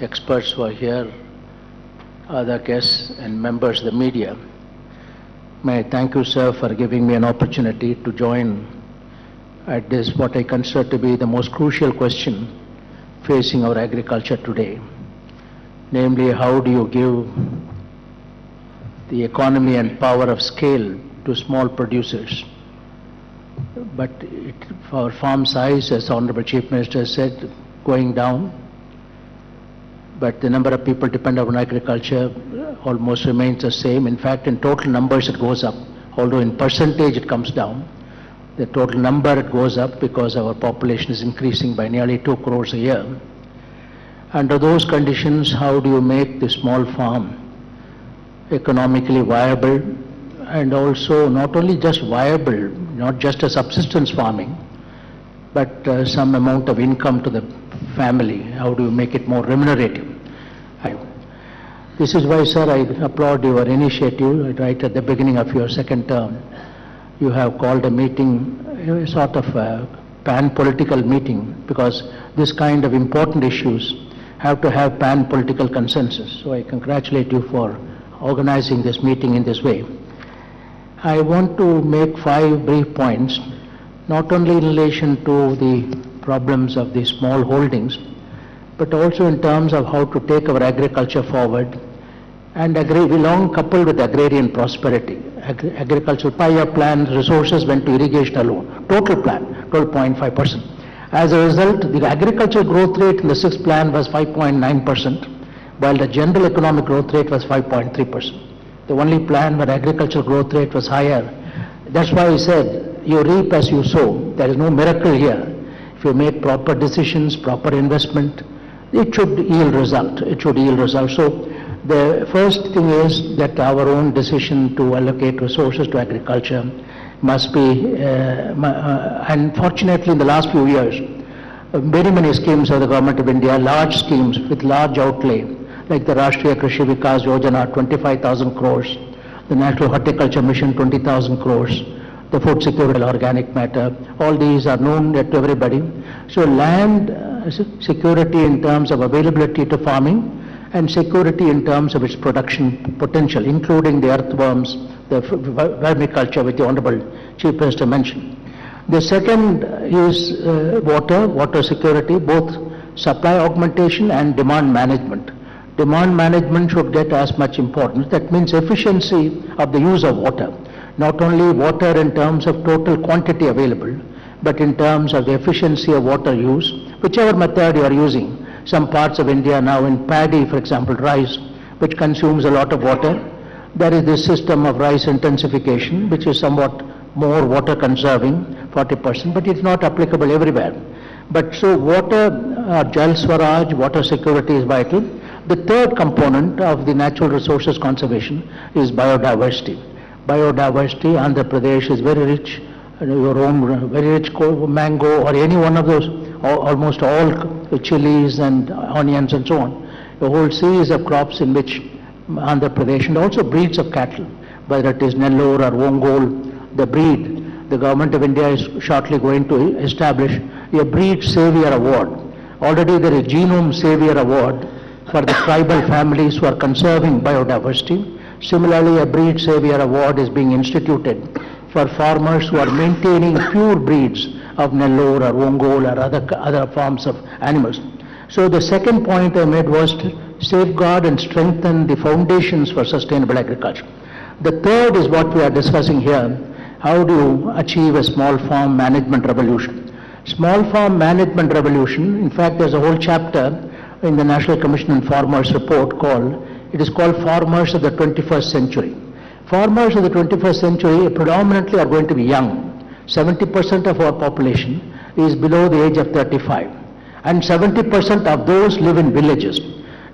experts who are here, other guests and members of the media. May I thank you, sir, for giving me an opportunity to join at this, what I consider to be the most crucial question facing our agriculture today. Namely, how do you give the economy and power of scale to small producers? But our farm size, as Honorable Chief Minister said, going down, but the number of people dependent on agriculture almost remains the same. In fact, in total numbers it goes up, although in percentage it comes down. The total number it goes up because our population is increasing by nearly 2 crores a year. Under those conditions, how do you make the small farm economically viable, and also not only just viable, not just a subsistence farming, but some amount of income to the family? How do you make it more remunerative? This is why, sir, I applaud your initiative right at the beginning of your second term. You have called a meeting, a sort of a pan-political meeting, because this kind of important issues have to have pan-political consensus. So I congratulate you for organizing this meeting in this way. I want to make 5 brief points, not only in relation to the problems of the small holdings, but also in terms of how to take our agriculture forward, and belong coupled with agrarian prosperity. Agricultural PIA plan resources went to irrigation alone, total plan, 12.5%. As a result, the agricultural growth rate in the 6th plan was 5.9%, while the general economic growth rate was 5.3%. The only plan where agricultural growth rate was higher. That's why I said, you reap as you sow. There is no miracle here. If you make proper decisions, proper investment, it should yield result. It should yield result. So the first thing is that our own decision to allocate resources to agriculture must be, unfortunately in the last few years, many schemes of the Government of India, large schemes with large outlay, like the Rashtriya Krishi Vikas Yojana, 25,000 crores, the National Horticulture Mission, 20,000 crores, the food security, organic matter, all these are known to everybody. So land security in terms of availability to farming, and security in terms of its production potential, including the earthworms, the vermiculture, which the Honorable Chief Minister mentioned. The second is water security, both supply augmentation and demand management. Demand management should get as much importance. That means efficiency of the use of water. Not only water in terms of total quantity available, but in terms of the efficiency of water use, whichever method you are using. Some parts of India now in paddy, for example, rice, which consumes a lot of water. There is this system of rice intensification, which is somewhat more water conserving, 40%, but it's not applicable everywhere. But so water, Jal Swaraj, water security is vital. The third component of the natural resources conservation is biodiversity. Biodiversity, Andhra Pradesh is very rich, your own very rich mango or any one of those, almost all chilies and onions and so on. A whole series of crops in which Andhra Pradesh, and also breeds of cattle, whether it is Nellore or Ongole, the breed. The Government of India is shortly going to establish a Breed Savior Award. Already there is Genome Savior Award for the tribal families who are conserving biodiversity. Similarly, a Breed Savior Award is being instituted for farmers who are maintaining pure breeds of Nellore or Ongole or other forms of animals. So the second point I made was to safeguard and strengthen the foundations for sustainable agriculture. The third is what we are discussing here. How do you achieve a small farm management revolution? Small farm management revolution, in fact, there's a whole chapter in the National Commission on Farmers report it is called Farmers of the 21st Century. Farmers of the 21st century predominantly are going to be young. 70% of our population is below the age of 35. And 70% of those live in villages.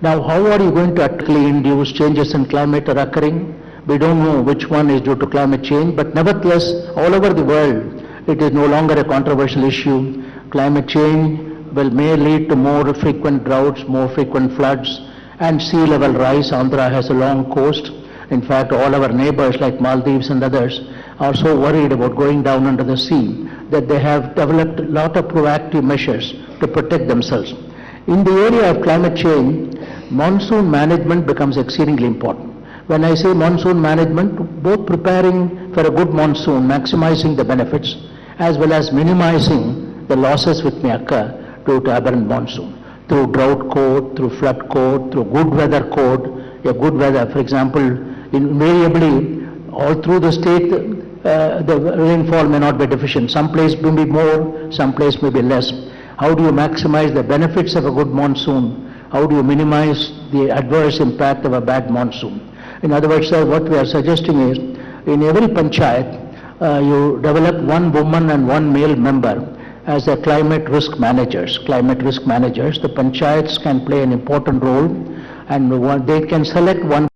Now, how are you going to actually induce changes in climate are occurring? We don't know which one is due to climate change, but nevertheless, all over the world, it is no longer a controversial issue. Climate change may lead to more frequent droughts, more frequent floods, and sea level rise. Andhra has a long coast. In fact, all our neighbors like Maldives and others are so worried about going down under the sea that they have developed a lot of proactive measures to protect themselves. In the area of climate change, monsoon management becomes exceedingly important. When I say monsoon management, both preparing for a good monsoon, maximizing the benefits, as well as minimizing the losses which may occur due to aberrant monsoon, through drought code, through flood code, through good weather code. A good weather, for example, invariably all through the state, the rainfall may not be deficient. Some place may be more, some place may be less. How do you maximize the benefits of a good monsoon? How do you minimize the adverse impact of a bad monsoon? In other words, sir, what we are suggesting is, in every panchayat, you develop one woman and one male member as the climate risk managers. Climate risk managers, the panchayats can play an important role, and they can select one